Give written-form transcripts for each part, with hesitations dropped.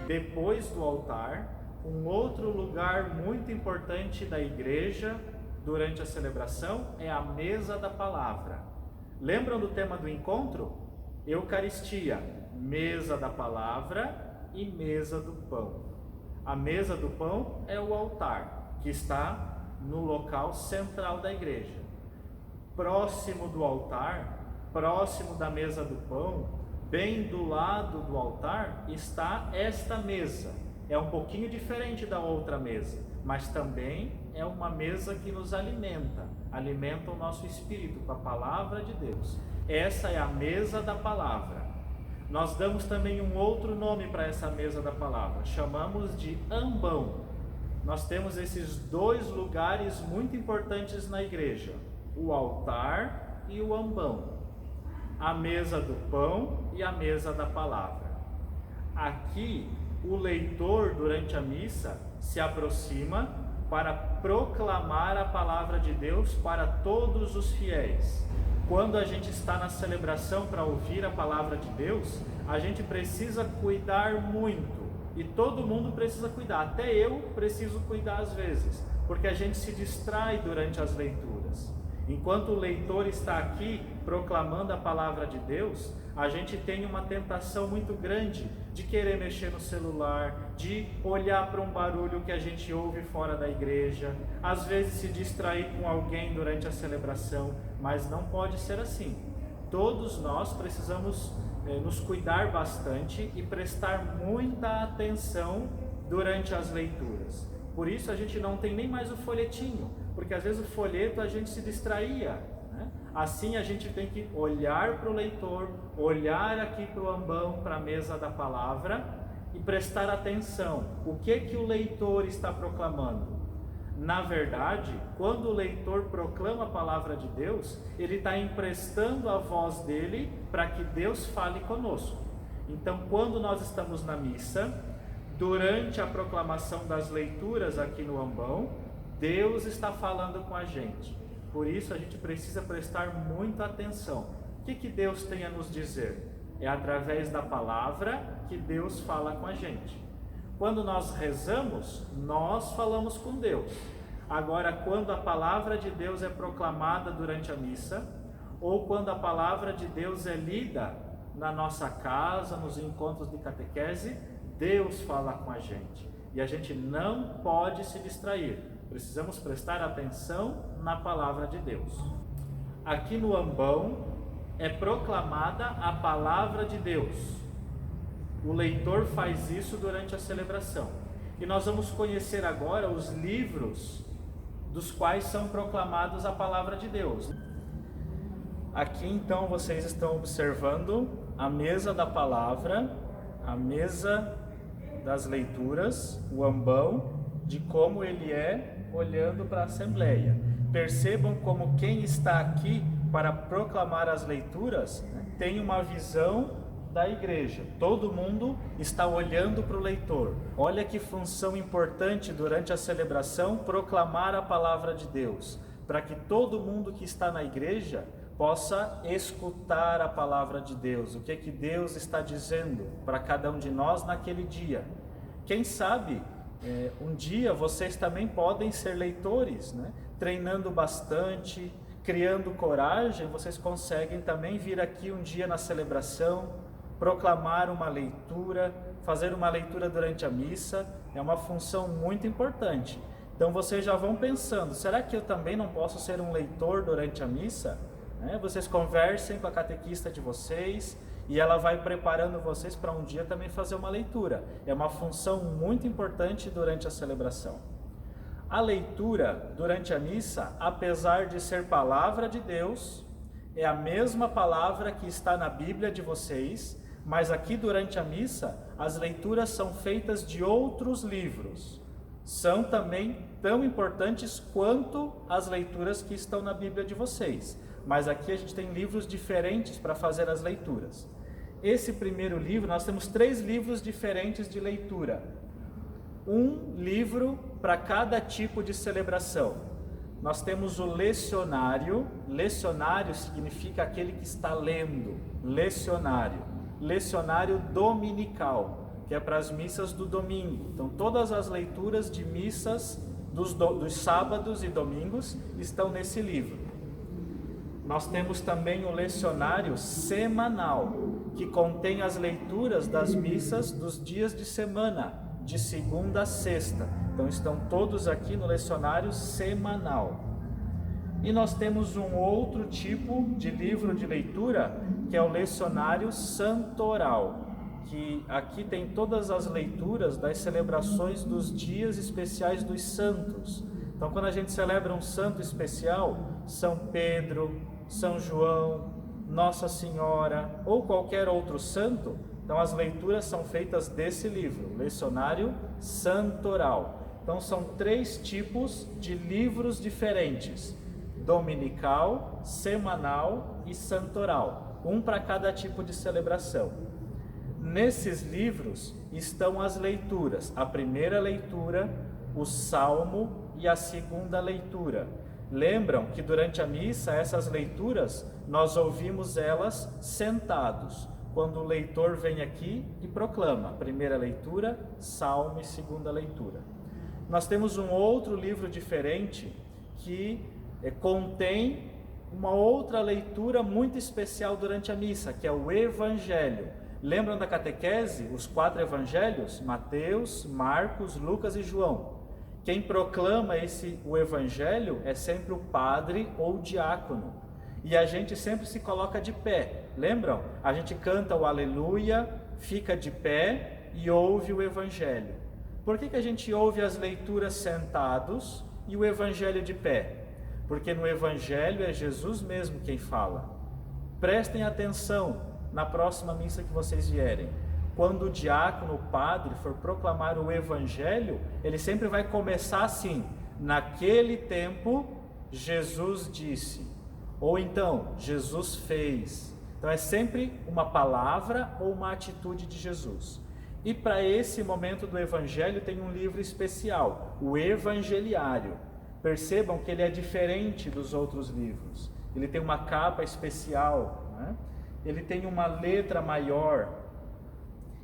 Depois do altar, um outro lugar muito importante da igreja durante a celebração é a mesa da palavra. Lembram do tema do encontro? Eucaristia, mesa da palavra e mesa do pão. A mesa do pão é o altar, que está no local central da igreja. Próximo do altar, próximo da mesa do pão, bem do lado do altar, está esta mesa. É um pouquinho diferente da outra mesa, mas também é uma mesa que nos alimenta o nosso espírito com a palavra de Deus. Essa é a mesa da palavra. Nós damos também um outro nome para essa mesa da palavra, chamamos de ambão. Nós temos esses dois lugares muito importantes na igreja, o altar e o ambão, a mesa do pão e a mesa da palavra. Aqui, o leitor, durante a missa, se aproxima para proclamar a palavra de Deus para todos os fiéis. Quando a gente está na celebração para ouvir a palavra de Deus, a gente precisa cuidar muito, e todo mundo precisa cuidar, até eu preciso cuidar às vezes, porque a gente se distrai durante as leituras. Enquanto o leitor está aqui proclamando a palavra de Deus, a gente tem uma tentação muito grande de querer mexer no celular, de olhar para um barulho que a gente ouve fora da igreja, às vezes se distrair com alguém durante a celebração, mas não pode ser assim. Todos nós precisamos nos cuidar bastante e prestar muita atenção durante as leituras. Por isso a gente não tem nem mais o folhetinho, porque às vezes o folheto a gente se distraía, né? Assim a gente tem que olhar para o leitor, olhar aqui para o ambão, para a mesa da palavra e prestar atenção. O que o leitor está proclamando? Na verdade, quando o leitor proclama a palavra de Deus, ele está emprestando a voz dele para que Deus fale conosco. Então, quando nós estamos na missa, durante a proclamação das leituras aqui no ambão, Deus está falando com a gente. Por isso a gente precisa prestar muita atenção. O que Deus tem a nos dizer? É através da palavra que Deus fala com a gente. Quando nós rezamos, nós falamos com Deus. Agora, quando a palavra de Deus é proclamada durante a missa, ou quando a palavra de Deus é lida na nossa casa, nos encontros de catequese, Deus fala com a gente. E a gente não pode se distrair. Precisamos prestar atenção na palavra de Deus. Aqui no ambão é proclamada a palavra de Deus. O leitor faz isso durante a celebração. E nós vamos conhecer agora os livros dos quais são proclamados a palavra de Deus. Aqui então vocês estão observando a mesa da palavra, a mesa das leituras, o ambão, de como ele é olhando para a Assembleia. Percebam como quem está aqui para proclamar as leituras tem uma visão da igreja. Todo mundo está olhando para o leitor. Olha que função importante durante a celebração proclamar a palavra de Deus, para que todo mundo que está na igreja possa escutar a palavra de Deus, o que Deus está dizendo para cada um de nós naquele dia. Quem sabe um dia vocês também podem ser leitores, né? Treinando bastante, criando coragem, vocês conseguem também vir aqui um dia na celebração, proclamar uma leitura, fazer uma leitura durante a missa. É uma função muito importante. Então vocês já vão pensando, será que eu também não posso ser um leitor durante a missa? Vocês conversem com a catequista de vocês e ela vai preparando vocês para um dia também fazer uma leitura. É uma função muito importante durante a celebração. A leitura durante a missa, apesar de ser palavra de Deus, é a mesma palavra que está na Bíblia de vocês, mas aqui durante a missa, as leituras são feitas de outros livros. São também tão importantes quanto as leituras que estão na Bíblia de vocês. Mas aqui a gente tem livros diferentes para fazer as leituras. Esse primeiro livro, nós temos 3 livros diferentes de leitura. Um livro para cada tipo de celebração. Nós temos o lecionário. Lecionário significa aquele que está lendo. Lecionário. Lecionário dominical. que é para as missas do domingo. Então, todas as leituras de missas dos sábados e domingos estão nesse livro. Nós temos também o lecionário semanal, que contém as leituras das missas dos dias de semana, de segunda a sexta. Então, estão todos aqui no lecionário semanal. E nós temos um outro tipo de livro de leitura, que é o lecionário santoral, que aqui tem todas as leituras das celebrações dos dias especiais dos santos. Então, quando a gente celebra um santo especial, São Pedro, São João, Nossa Senhora ou qualquer outro santo, então as leituras são feitas desse livro, lecionário santoral. Então, são 3 tipos de livros diferentes: dominical, semanal e santoral, um para cada tipo de celebração. Nesses livros estão as leituras, a primeira leitura, o salmo e a segunda leitura. Lembram que durante a missa, essas leituras, nós ouvimos elas sentados, quando o leitor vem aqui e proclama, primeira leitura, salmo e segunda leitura. Nós temos um outro livro diferente que contém uma outra leitura muito especial durante a missa, que é o Evangelho. Lembram da catequese? Os 4 evangelhos? Mateus, Marcos, Lucas e João. Quem proclama o evangelho é sempre o padre ou o diácono. E a gente sempre se coloca de pé. Lembram? A gente canta o aleluia, fica de pé e ouve o evangelho. Por que a gente ouve as leituras sentados e o evangelho de pé? Porque no evangelho é Jesus mesmo quem fala. Prestem atenção na próxima missa que vocês vierem. Quando o diácono, o padre, for proclamar o evangelho, ele sempre vai começar assim: naquele tempo Jesus disse, ou então Jesus fez. Então é sempre uma palavra ou uma atitude de Jesus. E para esse momento do evangelho tem um livro especial, o Evangeliário. Percebam que ele é diferente dos outros livros. Ele tem uma capa especial, né? Ele tem uma letra maior.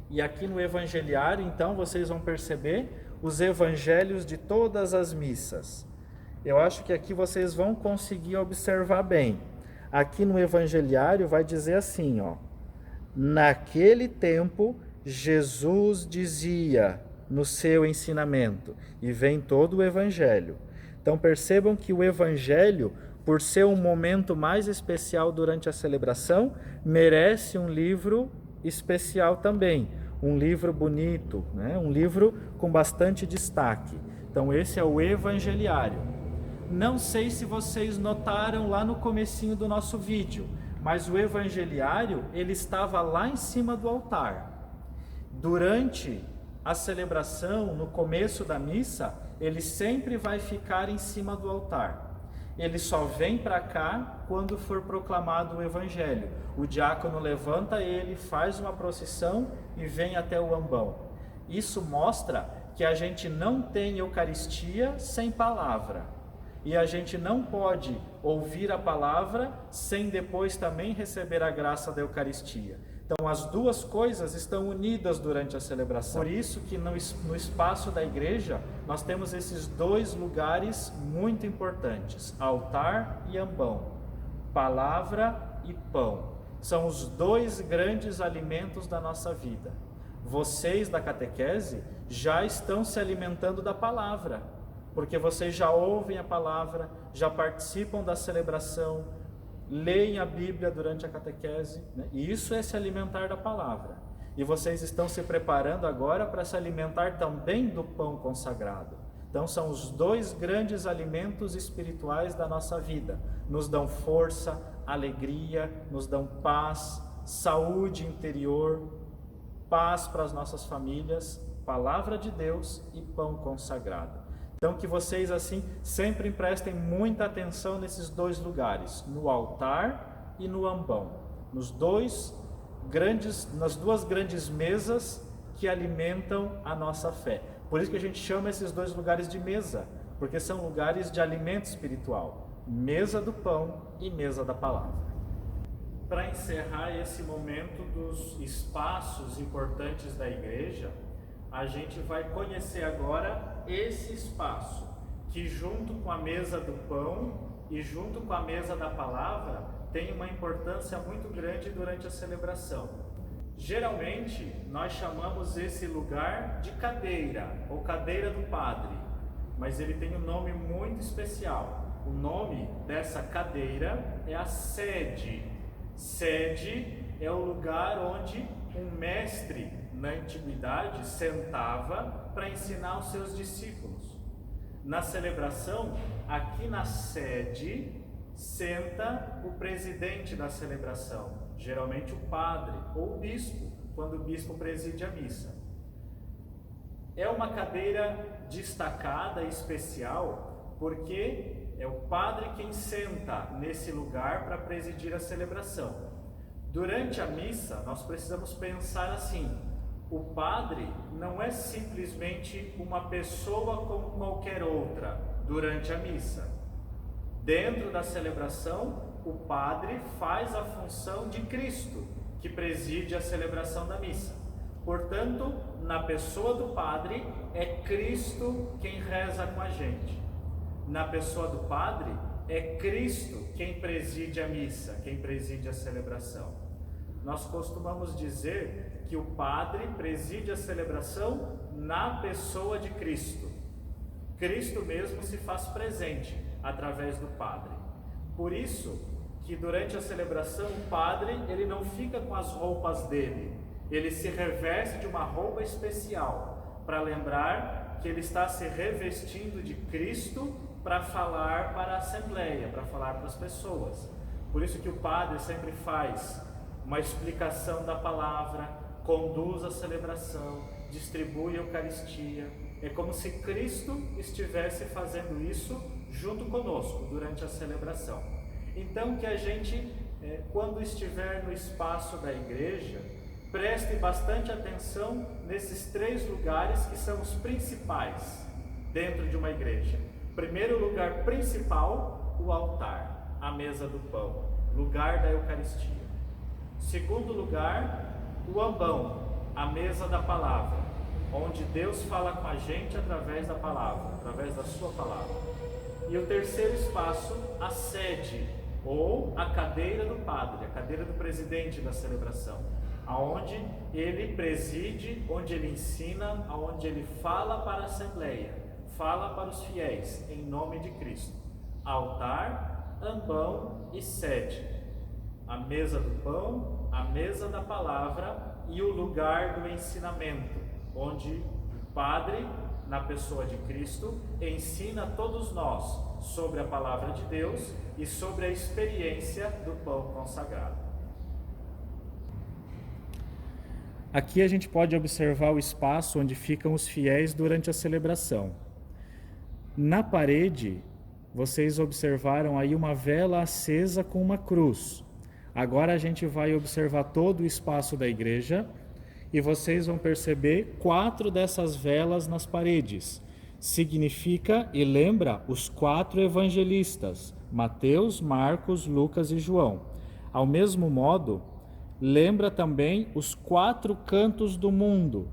E aqui no Evangeliário, então, vocês vão perceber os evangelhos de todas as missas. Eu acho que aqui vocês vão conseguir observar bem. Aqui no Evangeliário vai dizer assim, ó: naquele tempo Jesus dizia no seu ensinamento, e vem todo o Evangelho. Então percebam que o Evangelho, por ser um momento mais especial durante a celebração, merece um livro especial também, um livro bonito, né? Um livro com bastante destaque. Então esse é o Evangeliário. Não sei se vocês notaram lá no comecinho do nosso vídeo, mas o Evangeliário, ele estava lá em cima do altar. Durante a celebração, no começo da missa, ele sempre vai ficar em cima do altar. Ele só vem para cá quando for proclamado o Evangelho. O diácono levanta ele, faz uma procissão e vem até o ambão. Isso mostra que a gente não tem Eucaristia sem palavra. E a gente não pode ouvir a palavra sem depois também receber a graça da Eucaristia. Então as duas coisas estão unidas durante a celebração. Por isso que no espaço da igreja nós temos esses 2 lugares muito importantes: altar e ambão, palavra e pão. São os 2 grandes alimentos da nossa vida. Vocês da catequese já estão se alimentando da palavra, porque vocês já ouvem a palavra, já participam da celebração, leem a Bíblia durante a catequese, né? E isso é se alimentar da palavra. E vocês estão se preparando agora para se alimentar também do pão consagrado. Então são os 2 grandes alimentos espirituais da nossa vida. Nos dão força, alegria, nos dão paz, saúde interior, paz para as nossas famílias, palavra de Deus e pão consagrado. Então que vocês assim sempre prestem muita atenção nesses 2 lugares, no altar e no ambão, nas 2 grandes mesas que alimentam a nossa fé. Por isso que a gente chama esses 2 lugares de mesa, porque são lugares de alimento espiritual, mesa do pão e mesa da palavra. para encerrar esse momento dos espaços importantes da igreja, a gente vai conhecer agora esse espaço, que junto com a mesa do pão e junto com a mesa da palavra, tem uma importância muito grande durante a celebração. Geralmente, nós chamamos esse lugar de cadeira, ou cadeira do padre, mas ele tem um nome muito especial. O nome dessa cadeira é a sede. Sede é o lugar onde um mestre na antiguidade sentava para ensinar os seus discípulos. Na celebração, aqui na sede, senta o presidente da celebração, geralmente o padre ou o bispo, quando o bispo preside a missa. É uma cadeira destacada e especial, porque é o padre quem senta nesse lugar para presidir a celebração. Durante a missa, nós precisamos pensar assim: o padre não é simplesmente uma pessoa como qualquer outra durante a missa. Dentro da celebração, o padre faz a função de Cristo, que preside a celebração da missa. Portanto, na pessoa do padre, é Cristo quem reza com a gente. Na pessoa do padre, é Cristo quem preside a missa, quem preside a celebração. Nós costumamos dizer que o padre preside a celebração na pessoa de Cristo. Cristo mesmo se faz presente através do padre. Por isso que durante a celebração o padre, ele não fica com as roupas dele, ele se reveste de uma roupa especial, para lembrar que ele está se revestindo de Cristo para falar para a assembleia, para falar para as pessoas. Por isso que o padre sempre faz uma explicação da palavra, conduz a celebração, distribui a Eucaristia. É como se Cristo estivesse fazendo isso junto conosco durante a celebração. Então que a gente, quando estiver no espaço da igreja, preste bastante atenção nesses 3 lugares que são os principais dentro de uma igreja. Primeiro lugar principal, o altar, a mesa do pão, lugar da Eucaristia. Segundo lugar, o ambão, a mesa da palavra, onde Deus fala com a gente através da palavra, através da sua palavra. E o terceiro espaço, a sede, ou a cadeira do padre, a cadeira do presidente da celebração, aonde ele preside, onde ele ensina, aonde ele fala para a assembleia, fala para os fiéis, em nome de Cristo. Altar, ambão e sede. A mesa do pão, a mesa da palavra e o lugar do ensinamento, onde o padre, na pessoa de Cristo, ensina a todos nós sobre a palavra de Deus e sobre a experiência do pão consagrado. Aqui a gente pode observar o espaço onde ficam os fiéis durante a celebração. Na parede, vocês observaram aí uma vela acesa com uma cruz. Agora a gente vai observar todo o espaço da igreja e vocês vão perceber 4 dessas velas nas paredes. Significa e lembra os 4 evangelistas, Mateus, Marcos, Lucas e João. Ao mesmo modo, lembra também os 4 cantos do mundo.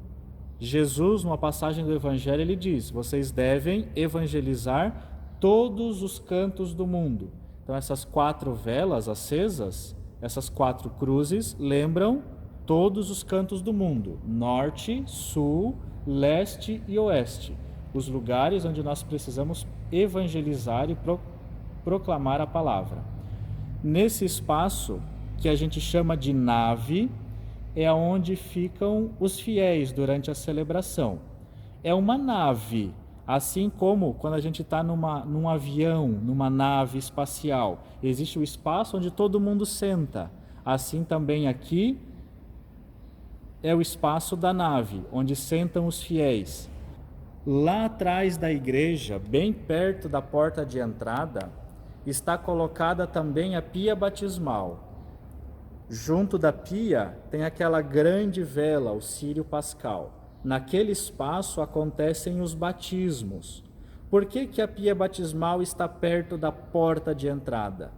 Jesus, numa passagem do Evangelho, ele diz: vocês devem evangelizar todos os cantos do mundo. Então essas 4 velas acesas, essas 4 cruzes, lembram todos os cantos do mundo: norte, sul, leste e oeste. Os lugares onde nós precisamos evangelizar e proclamar a palavra. Nesse espaço, que a gente chama de nave, é onde ficam os fiéis durante a celebração. É uma nave, assim como quando a gente está num avião, numa nave espacial, existe o espaço onde todo mundo senta. Assim também aqui é o espaço da nave, onde sentam os fiéis. Lá atrás da igreja, bem perto da porta de entrada, está colocada também a pia batismal. Junto da pia tem aquela grande vela, o círio pascal. Naquele espaço acontecem os batismos. Por que a pia batismal está perto da porta de entrada?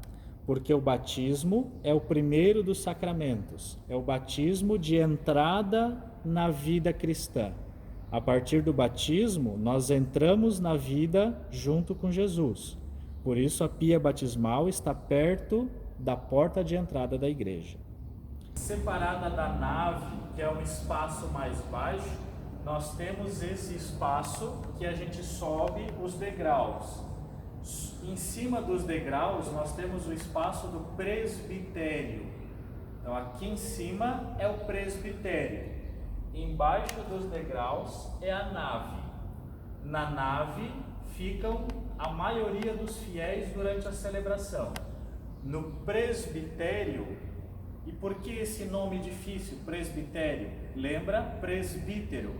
Porque o batismo é o primeiro dos sacramentos, é o batismo de entrada na vida cristã. A partir do batismo, nós entramos na vida junto com Jesus. Por isso a pia batismal está perto da porta de entrada da igreja. Separada da nave, que é um espaço mais baixo, nós temos esse espaço que a gente sobe os degraus. Em cima dos degraus nós temos o espaço do presbitério. Então aqui em cima é o presbitério. Embaixo dos degraus é a nave. Na nave ficam a maioria dos fiéis durante a celebração. No presbitério, e por que esse nome difícil, presbitério? Lembra? Presbítero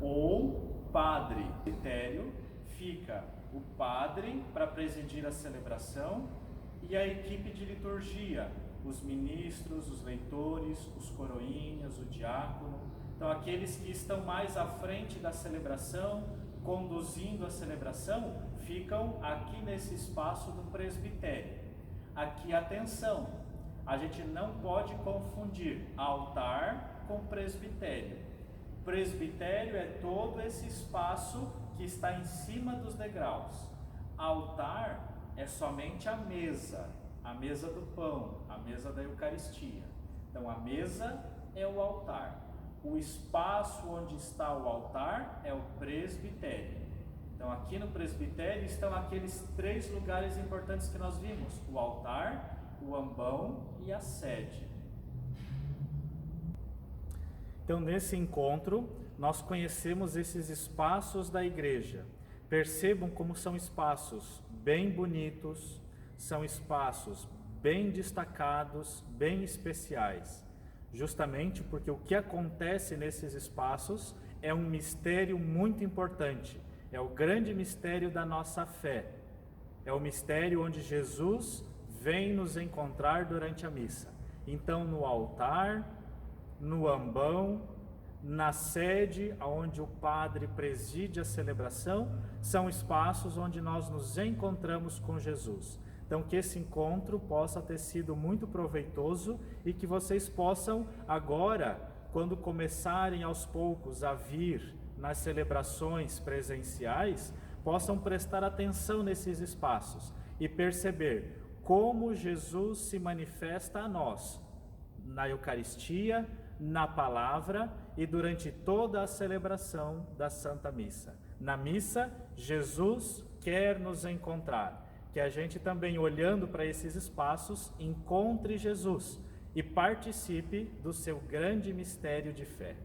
ou padre. Presbitério fica o padre para presidir a celebração e a equipe de liturgia, os ministros, os leitores, os coroinhas, o diácono. Então aqueles que estão mais à frente da celebração, conduzindo a celebração, ficam aqui nesse espaço do presbitério. Aqui, atenção, a gente não pode confundir altar com presbitério. Presbitério é todo esse espaço que está em cima dos degraus. Altar é somente a mesa do pão, a mesa da Eucaristia. Então a mesa é o altar. O espaço onde está o altar é o presbitério. Então aqui no presbitério estão aqueles 3 lugares importantes que nós vimos: o altar, o ambão e a sede. Então nesse encontro nós conhecemos esses espaços da igreja. Percebam como são espaços bem bonitos, são espaços bem destacados, bem especiais. Justamente porque o que acontece nesses espaços é um mistério muito importante. É o grande mistério da nossa fé. É o mistério onde Jesus vem nos encontrar durante a missa. Então no altar, no ambão, na sede, onde o padre preside a celebração, são espaços onde nós nos encontramos com Jesus. Então que esse encontro possa ter sido muito proveitoso e que vocês possam agora, quando começarem aos poucos a vir nas celebrações presenciais, possam prestar atenção nesses espaços e perceber como Jesus se manifesta a nós na Eucaristia, na palavra e durante toda a celebração da Santa Missa. Na missa, Jesus quer nos encontrar. Que a gente também, olhando para esses espaços, encontre Jesus e participe do seu grande mistério de fé.